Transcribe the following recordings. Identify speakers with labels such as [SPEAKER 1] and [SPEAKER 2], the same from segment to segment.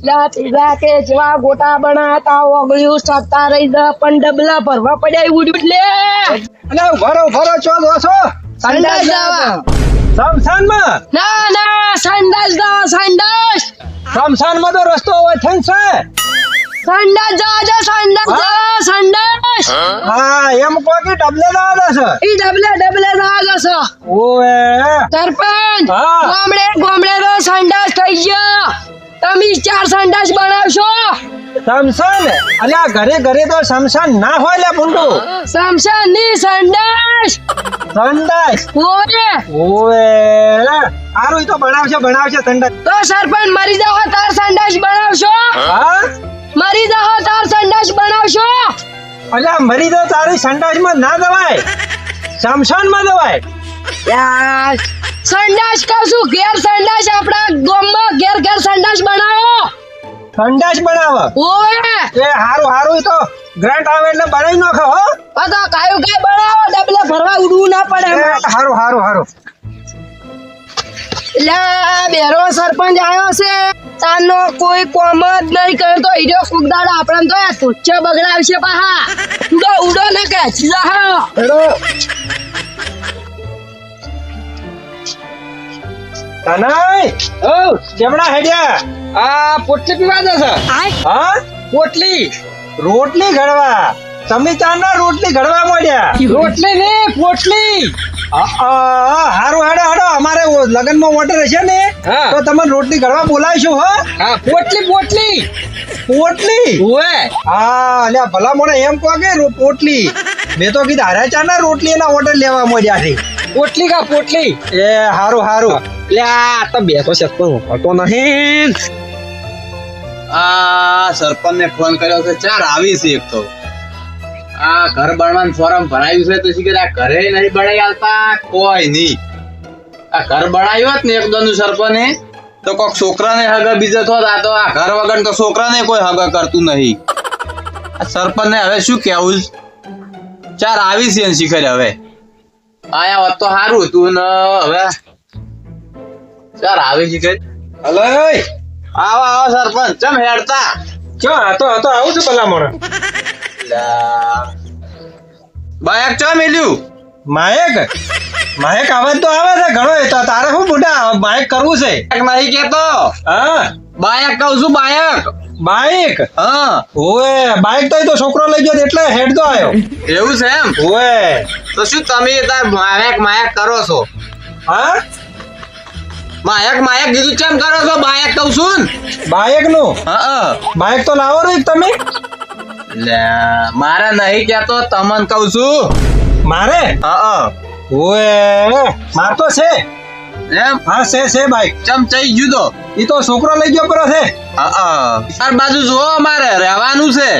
[SPEAKER 1] લા કે જેવા ગોટા બનાતા ઓગળ્યું સત્તા રહી દ પણ ડબલા ભરવા પડ્યા ઉડ્યું લે
[SPEAKER 2] અલે ભરો ચો દોસો
[SPEAKER 1] સંડાસ જાવા
[SPEAKER 2] શમશાનમાં
[SPEAKER 1] ના સંડાસ જા સંડાસ
[SPEAKER 2] શમશાનમાં તો રસ્તો હોય છે
[SPEAKER 1] સંડાસ જા સંડાસ
[SPEAKER 2] હા એમ કો કે ડબલે દાદા છે
[SPEAKER 1] ઈ ડબલે જા છે
[SPEAKER 2] ઓએ
[SPEAKER 1] સરપંચ
[SPEAKER 2] હા.
[SPEAKER 1] ગામડે તો સંડાસ થઈ ગયો તમે 4 સંડાસ બનાવશો
[SPEAKER 2] શમશાન અલ્યા ઘરે તો શમશાન ના હોય લે પુંડુ
[SPEAKER 1] શમશાન ની સંડાસ
[SPEAKER 2] સંડાસ
[SPEAKER 1] ઓએ
[SPEAKER 2] હારું ઈ તો બનાવશે સંડાસ
[SPEAKER 1] તો સરપંચ મરી જાઓ તાર સંડાસ બનાવશો
[SPEAKER 2] હા
[SPEAKER 1] મરી જાઓ તાર સંડાસ બનાવશો
[SPEAKER 2] અલ્યા મરી તો તારી સંડાસમાં ના દવાય શમશાનમાં દવાય
[SPEAKER 1] યાર સંડાસ કશું ઘેર સંડાસ આપણા ગામમાં ઘેર સંડાસ બનાવો
[SPEAKER 2] સંડાસ બનાવે
[SPEAKER 1] ઓએ
[SPEAKER 2] એ હારું ઈ તો ગ્રાન્ટ આવે એટલે બનાવી નાખો હો
[SPEAKER 1] આ તો કાયું કાય બનાવો ડબલે ભરવા ઉડવું ના પડે
[SPEAKER 2] એ હારું
[SPEAKER 1] લા બેરો સરપંચ આવ્યો છે તાનો કોઈ કોમ જ નહીં કર્યો તો ઈડો કુકદાડો આપણને તો આ તુચ્છ બગડાવશે પાહા ઉડો ને કે જા
[SPEAKER 2] હેડો તનાય ઓ કેમણા હેડ્યા
[SPEAKER 3] આ પોટલી પીવા જશે
[SPEAKER 2] હા
[SPEAKER 3] પોટલી
[SPEAKER 2] રોટલી ઘડવા તમે ચારના રોટલી ઘડવા મળ્યા
[SPEAKER 3] રોટલી ને પોટલી
[SPEAKER 2] હારું હેડો અમારે લગનમાં ઓર્ડર હશે ને
[SPEAKER 3] હા.
[SPEAKER 2] તો તમે રોટલી ઘડવા બોલાવીશું હો
[SPEAKER 3] હા પોટલી
[SPEAKER 2] પોટલી
[SPEAKER 3] ઓએ
[SPEAKER 2] હા અલ્યા ભલા મોણે એમ કહો કે પોટલી મેં તો કીધું હારા ચારના રોટલી એના ઓર્ડર લેવા મળ્યા છે
[SPEAKER 3] પોટલી કા પોટલી
[SPEAKER 2] એ હારું
[SPEAKER 3] લે આ તો બેઠો છે પણ હોતો નહીં
[SPEAKER 4] આ સરપંચ ને ફોન કર્યો છે ચાર આવી છે એક તો આ ઘર બનાવવાનું ફોર્મ ભરાયું છે તો શીખે આ ઘરે નહીં બનાવી આલતા કોઈ નહીં આ ઘર બનાવ્યું હોત ને એક દોનું સરપંચે તો કોઈક છોકરાને હગા બીજા થોત આ તો આ ઘર વગર તો છોકરાને કોઈ હગા કરતું નહીં આ સરપંચ ને હવે શું કેવું ચાર આવી છે ને શીખર હવે આયા હોત તો સારું હતું ને હવે ચાર આવી શીખર
[SPEAKER 2] હલો
[SPEAKER 4] આવો સરપંચ ચમ હેડતા
[SPEAKER 2] ક્યો આ તો આવું છું ભલા મોણે
[SPEAKER 4] બાયક ચમ મેલ્યું
[SPEAKER 2] માયક અવાજ તો આવે છે ઘણો એ તો તારે શું બુઢા માયક કરવું છે
[SPEAKER 4] બાયક નહીં કેતો
[SPEAKER 2] હા
[SPEAKER 4] બાયક કહું છું બાયક
[SPEAKER 2] બાઈક
[SPEAKER 4] હા
[SPEAKER 2] ઓએ બાઈક તો છોકરો લઈ ગયો એટલે હેડ તો આવ્યો
[SPEAKER 4] એવું છે એમ
[SPEAKER 2] ઓએ
[SPEAKER 4] તો શું તમે તાર માયક કરો છો
[SPEAKER 2] હા
[SPEAKER 4] માયક કીધું કેમ કરો છો બાયક કહું છું
[SPEAKER 2] બાઈક નું
[SPEAKER 4] હા
[SPEAKER 2] બાઈક તો લાવો રે તમે
[SPEAKER 4] લે મારે નહીં કેતો તમને કહું છું
[SPEAKER 2] મારે
[SPEAKER 4] હા
[SPEAKER 2] ઓએ માર તો છે
[SPEAKER 4] એમ
[SPEAKER 2] હા છે બાઈક
[SPEAKER 4] ચમ ચઈ ગયું તો
[SPEAKER 2] ઈ તો છોકરો લઈ ગયો પર છે
[SPEAKER 4] તાર બાજુ જુઓ અમારે રહેવાનું છે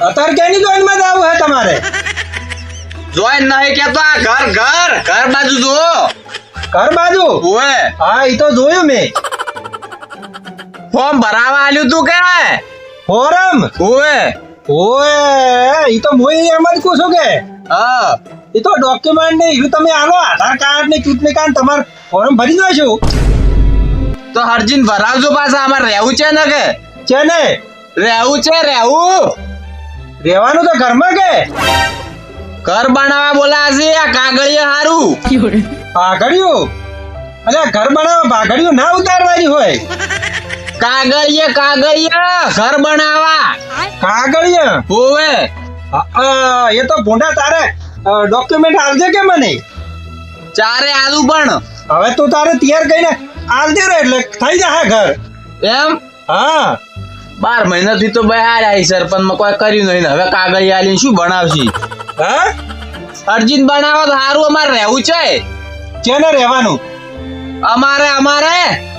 [SPEAKER 2] અત્યારે કેની જોઈન માં જવું હે તમારે
[SPEAKER 4] જોઈ નહીં કેતો આ ઘર બાજુ જુઓ
[SPEAKER 2] ઘર બાજુ
[SPEAKER 4] ઓએ
[SPEAKER 2] હા ઈ તો જોયું મેં
[SPEAKER 4] ફોર્મ ભરાવા આલ્યું તું કે
[SPEAKER 2] ફોરમ
[SPEAKER 4] ઓએ
[SPEAKER 2] ઓએ ઈ તો મોય એમ જ કહું છું કે
[SPEAKER 4] હા
[SPEAKER 2] ઈ તો ડોક્યુમેન્ટ ને ઈ તમે આલો આધાર કાર્ડ ને ચૂંટણી કાર્ડ તમાર ફોર્મ ભરી દો છો
[SPEAKER 4] તો હરજીન ભરાવજો પાછા અમારે રહેવું છે ને કે
[SPEAKER 2] છે ને
[SPEAKER 4] રહેવું
[SPEAKER 2] રહેવાનું તો ઘરમાં કે
[SPEAKER 4] ઘર બનાવવા બોલા છે આ કાગળિયા હારું
[SPEAKER 2] ભાગડ્યું અરે ઘર બનાવવા ભાગડ્યું ના ઉતારવાની હોય
[SPEAKER 4] કાગળિયા ઘર બનાવવા
[SPEAKER 2] કાગળિયા
[SPEAKER 4] ઓવે
[SPEAKER 2] એ તો ભૂંડા તારે ડોક્યુમેન્ટ આલજે કે મને
[SPEAKER 4] ચારે આલુ પણ
[SPEAKER 2] હવે તું તારે તૈયાર કરીને આલજે રે એટલે થઈ જશે ઘર
[SPEAKER 4] એમ
[SPEAKER 2] હા
[SPEAKER 4] 12 મહિનાથી તો બહાર આવી સરપંચ માં કોઈ કર્યું નહીં ને હવે કાગળિયા આલીને શું બનાવશી
[SPEAKER 2] હા
[SPEAKER 4] અરજીન બનાવો તો સારું અમારે રહેવું છે
[SPEAKER 2] કેને રહેવાનું
[SPEAKER 4] અમારે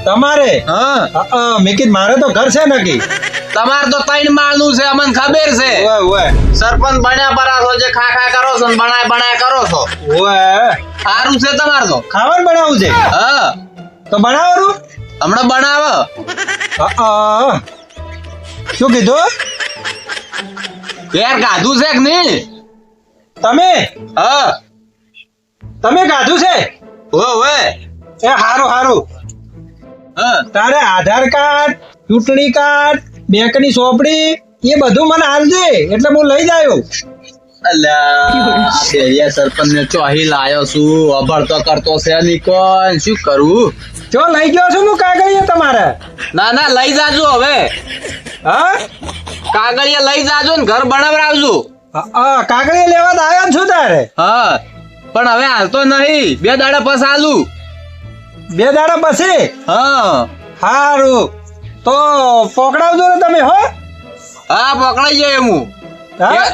[SPEAKER 2] તમારે
[SPEAKER 4] હા
[SPEAKER 2] મેં કીધું મારે તો ઘર છે નકી
[SPEAKER 4] તમારે તો 3 માળનું છે અમને ખબર છે
[SPEAKER 2] ઓય
[SPEAKER 4] સરપંચ બન્યા પરા છો જે ખા કરો છો ને બનાય કરો છો
[SPEAKER 2] ઓય
[SPEAKER 4] સારું છે તમારે તો
[SPEAKER 2] ખાવાનું બનાવવું છે
[SPEAKER 4] હા
[SPEAKER 2] તો બનાવવાનું
[SPEAKER 4] હમણાં બનાવો
[SPEAKER 2] શું કીધું
[SPEAKER 4] ઘેર કાધું છે કે નહીં
[SPEAKER 2] તમે
[SPEAKER 4] હા
[SPEAKER 2] કાધું છે
[SPEAKER 4] ઓવે
[SPEAKER 2] એ હારું
[SPEAKER 4] હા
[SPEAKER 2] તારે આધાર કાર્ડ ચૂંટણી કાર્ડ બેંકની સોપડી એ બધું મને આલજે એટલે હું લઈ જાયો.
[SPEAKER 4] અલ્યા બેરિયા સરપંચ ને ચોહી લાયો છું અભળતો કરતો છે નહીં કોઈ શું કરું
[SPEAKER 2] જો લઈ ગયો છું હું કાગળિયા તમારે.
[SPEAKER 4] ના ના લઈ જાજો હવે
[SPEAKER 2] હા
[SPEAKER 4] કાગળિયા લઈ જાજો ને ઘર બનાવરાવજો
[SPEAKER 2] કાગળિયા લેવા તો આવ્યો જ છું તારે.
[SPEAKER 4] હા પણ હવે હાલતો નહીં 2 દાડા પછી આલું
[SPEAKER 2] 2 દાડા પછી.
[SPEAKER 4] હા
[SPEAKER 2] હારું તો પકડાવજો ને તમે હો.
[SPEAKER 4] હા પકડાઈ જાય હું
[SPEAKER 2] હા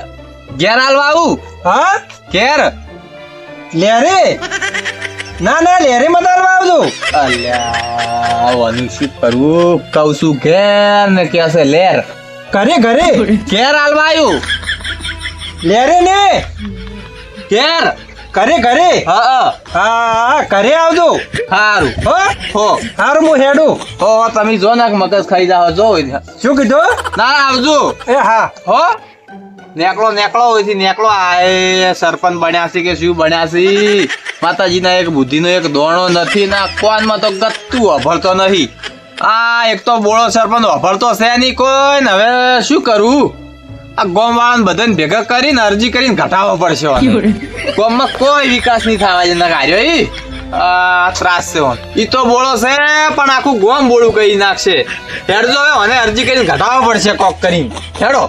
[SPEAKER 4] ઘેર હાલવા આવું
[SPEAKER 2] હા
[SPEAKER 4] ઘેર
[SPEAKER 2] લેરે ના ના લેરે મત હાલવા આવજો.
[SPEAKER 4] અલ્યા આવાનું શું કરવું કહું છું ઘેર ને કે છે લેર
[SPEAKER 2] ઘરે ઘરે
[SPEAKER 4] ઘેર હાલવા આવ્યું
[SPEAKER 2] લેરે ને
[SPEAKER 4] ઘેર
[SPEAKER 2] ઘરે ઘરે
[SPEAKER 4] હા
[SPEAKER 2] હા ઘરે આવજો
[SPEAKER 4] સારું
[SPEAKER 2] હો.
[SPEAKER 4] હો
[SPEAKER 2] હારું હું હેડું.
[SPEAKER 4] હો તમે જો ને મગજ ખાઈ જાઓ જો
[SPEAKER 2] શું કીધું?
[SPEAKER 4] ના આવજો
[SPEAKER 2] એ હા
[SPEAKER 4] હો નેકળો હોય છે નેકળો આ સરપંચ બન્યા છે કે શું બન્યા છે માતાજીના એક બુદ્ધિનો એક દોણો નથી ના કોનમાં તો ગત્તું અભળતો નહીં આ એક તો બોળો સરપંચ અભળતો છે નહીં કોઈ ને હવે શું કરું આ ગોમ વાળાને બધાને ભેગા કરીને અરજી કરીને ઘટાડવો પડશે ગોમમાં કોઈ વિકાસ નહીં થવા છે ના કાર્યો આ ત્રાસ છે ઈ તો બોળો છે પણ આખું ગોમ બોળું કહી નાખશે હેડજો હવે મને અરજી કરીને ઘટાડવો પડશે કોક કરીને હેડો